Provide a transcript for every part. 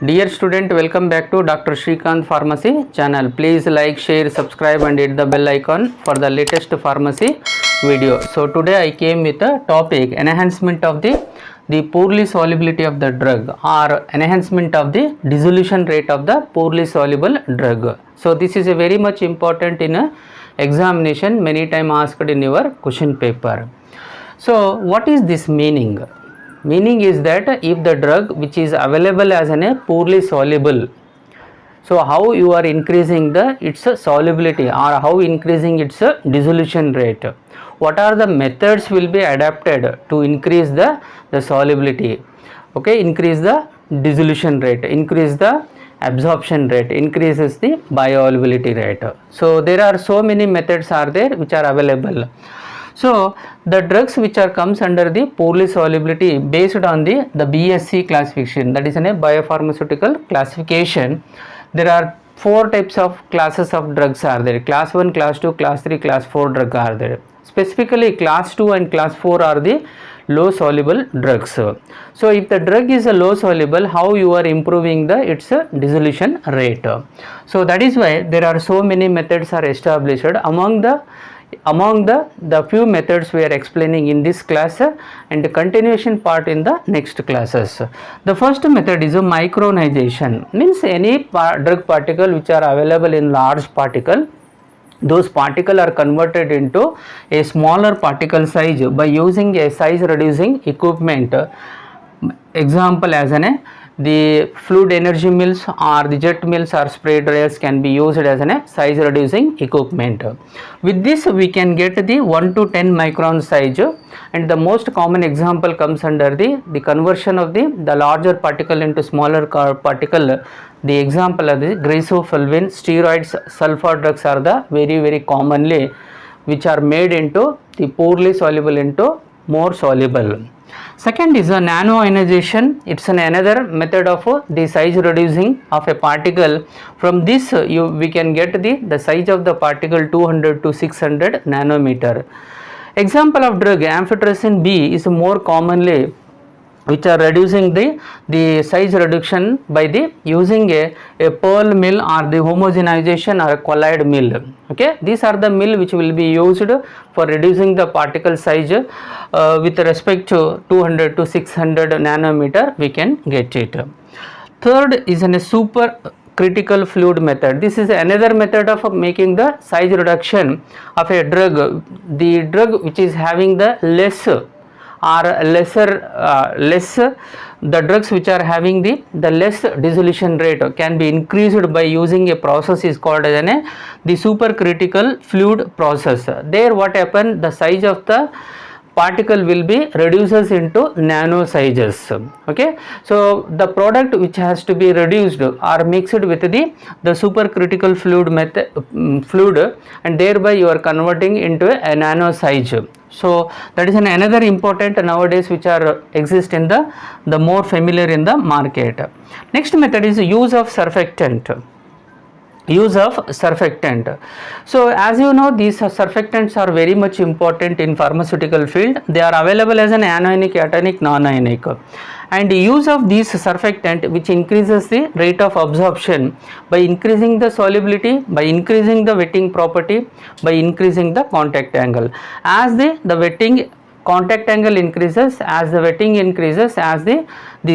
Dear student, welcome back to Dr. Shrikant Pharmacy channel. Please like, share, subscribe and hit the bell icon for the latest pharmacy video. So today I came with a topic enhancement of the poorly solubility of the drug or enhancement of the dissolution rate of the poorly soluble drug. So this is a very much important in a examination, many time asked in your question paper. So what is this meaning? Meaning is that if the drug which is available as a poorly soluble, so how you are increasing its solubility or how increasing its dissolution rate? What are the methods will be adapted to increase the solubility? Okay, increase the dissolution rate, increase the absorption rate, increases the bioavailability rate. So there are so many methods are there which are available. So the drugs which are comes under the poorly solubility based on the BSc classification, that is in a biopharmaceutical classification. There are four types of classes of drugs are there. Class 1, class 2, class 3, class 4 drug are there. Specifically class 2 and class 4 are the low soluble drugs. So if the drug is a low soluble, how you are improving its dissolution rate? So that is why there are so many methods are established. Among the few methods we are explaining in this class and the continuation part in the next classes. The first method is a micronization, means any drug particle which are available in large particle, those particles are converted into a smaller particle size by using a size reducing equipment. Example as the fluid energy mills or the jet mills or spray dryers can be used as a size reducing equipment. With this we can get the 1 to 10 micron size, and the most common example comes under the conversion of the larger particle into smaller particle. The example of the gracefulvin, steroids, sulfur drugs are the very commonly which are made into the poorly soluble into more soluble. Second is a nanoionization. It's another method of the size reducing of a particle. From this we can get the size of the particle 200 to 600 nanometer. Example of drug amphotericin B is more commonly which are reducing the size reduction by the using a Pearl mill or the homogenization or a colloid mill. Okay, these are the mill which will be used for reducing the particle size with respect to 200 to 600 nanometer we can get it. Third is a super critical fluid method. This is another method of making the size reduction of a drug. The drug which is having the less the drugs which are having the less dissolution rate can be increased by using a process is called as the supercritical fluid process. There what happen, the size of the particle will be reduces into nano sizes. Okay, so the product which has to be reduced or mixed with the supercritical fluid and thereby you are converting into a nano size. So that is another important nowadays which are exist in the more familiar in the market. Next method is use of surfactant. So as you know, these surfactants are very much important in pharmaceutical field. They are available as an anionic, cationic, non-ionic, and the use of these surfactant which increases the rate of absorption by increasing the solubility, by increasing the wetting property, by increasing the contact angle. As the wetting contact angle increases, as the wetting increases, as the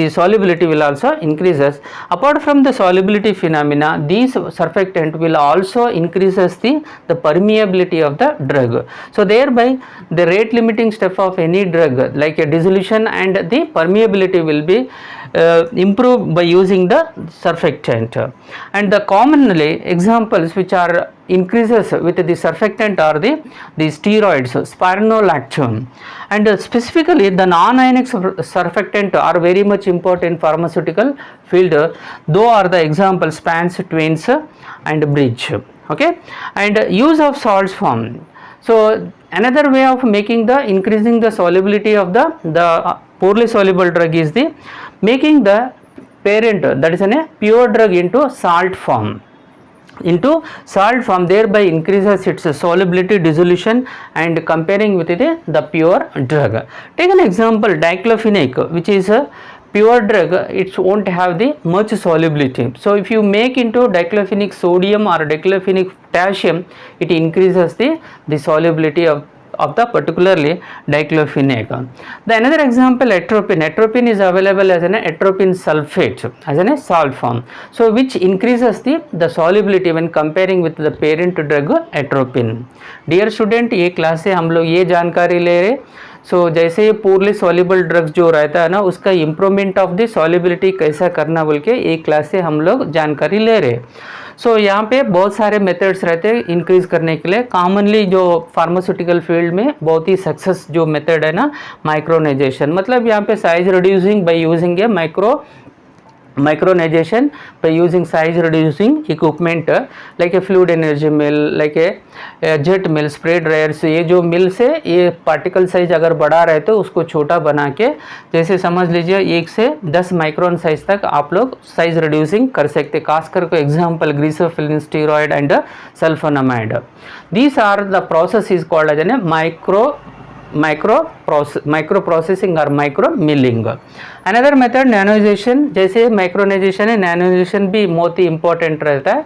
solubility will also increases. Apart from the solubility phenomena, these surfactant will also increases the permeability of the drug. So thereby the rate limiting step of any drug like a dissolution and the permeability will be improved by using the surfactant. And the commonly examples which are increases with the surfactant are the steroids, spironolactone, and specifically the non-ionic surfactant are very much important in pharmaceutical field, though are the examples Spans, Twins and Bridge. Okay, and use of salts form. So another way of making increasing the solubility of the poorly soluble drug is the making the parent, that is a pure drug into salt form, thereby increases its solubility, dissolution and comparing with the pure drug. Take an example diclofenac, which is pure drug, it won't have the much solubility. So if you make into diclofenac sodium or diclofenac potassium, it increases the solubility of the particularly diclofenac. The another example, atropine. Atropine is available as an atropine sulfate as a salt form, so which increases the solubility when comparing with the parent drug atropine. Dear student, ये class से हम लोग ये जानकारी ले रहे, सो जैसे ये पूर्ली सॉल्युबल ड्रग्स जो रहता है ना, उसका इम्प्रूवमेंट ऑफ द सॉल्युबिलिटी कैसा करना बोल के एक क्लास से हम लोग जानकारी ले रहे। सो यहाँ पे बहुत सारे मेथड्स रहते हैं इंक्रीज करने के लिए। कॉमनली जो फार्मास्यूटिकल फील्ड में बहुत ही सक्सेस जो मेथड है ना, माइक्रोनाइजेशन, मतलब यहाँ पे size reducing by using A micronization by using size reducing equipment like a fluid energy mill, like a jet mill, spray dryer। से ये जो मिल से ये पार्टिकल साइज अगर बड़ा रहे तो उसको छोटा बना के, जैसे समझ लीजिए 1 से 10 माइक्रोन साइज तक आप लोग साइज रिड्यूसिंग कर सकते। खासकर को example glycerol, steroid and sulfonamide. These are the process is called as an micro processing or micro milling। Another method nanoization, जैसे माइक्रोनाइजेशन है, नैनोइजेशन भी बहुत ही इंपॉर्टेंट रहता है।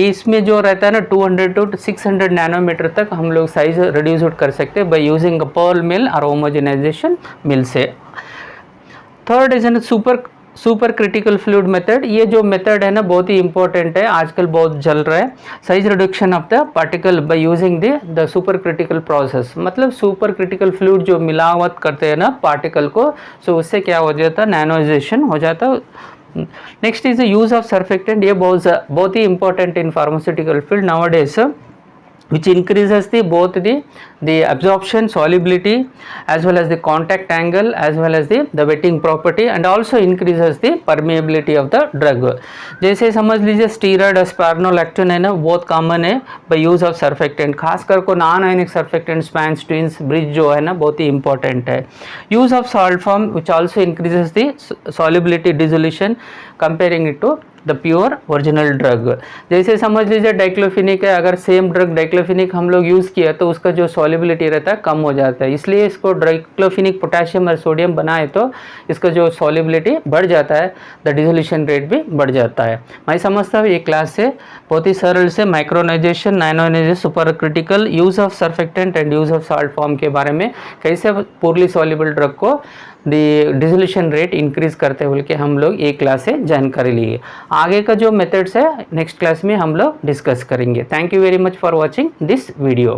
इसमें जो रहता है ना 200 to 600 नैनोमीटर तक हम लोग साइज रिड्यूस कर सकते हैं बाय यूजिंग अ पर्ल मिल और होमोजेनाइजेशन मिल से। Third is an super critical fluid method. ये जो मेथड है ना बहुत ही इंपॉर्टेंट है, आजकल बहुत चल रहा है। Size reduction of the particle by using the super critical process, मतलब सुपर क्रिटिकल फ्लूइड जो मिलावट करते हैं ना पार्टिकल को, सो उससे क्या हो जाता है, नैनोइजेशन हो जाता है। Next is the use of surfactant. ये बहुत ही important in pharmaceutical field nowadays, which increases both the absorption solubility as well as the contact angle as well as the wetting property, and also increases the permeability of the drug। जैसे समझ लीजिए steroid और स्पाइरोलैक्टोन है ना, बहुत common है by use of surfactant. खासकर को non ionic surfactant, spans, tweens, Brij जो है ना बहुत ही इंपॉर्टेंट है। Use of salt form which also increases the solubility dissolution comparing it to the pure original drug. जैसे समझ लीजिए डाइक्लोफेनिक है, अगर सेम ड्रग डाइक्लोफेनिक हम लोग यूज़ किया तो उसका जो सॉल्युबिलिटी रहता है कम हो जाता है, इसलिए इसको डाइक्लोफेनिक पोटेशियम और सोडियम बनाए तो इसका जो सॉल्युबिलिटी बढ़ जाता है, द डिसोल्यूशन रेट भी बढ़ जाता है। मैं समझता हूँ ये क्लास से बहुत ही सरल से micronisation, nanonisation, supercritical, use of surfactant and use of salt form के बारे में, कैसे पूर्ली सॉल्युबल ड्रग को दी डिसोल्यूशन रेट इंक्रीज करते हुए के हम लोग एक क्लास से जानकारी लिए। आगे का जो मेथड्स है नेक्स्ट क्लास में हम लोग डिस्कस करेंगे। Thank you very much for watching this video.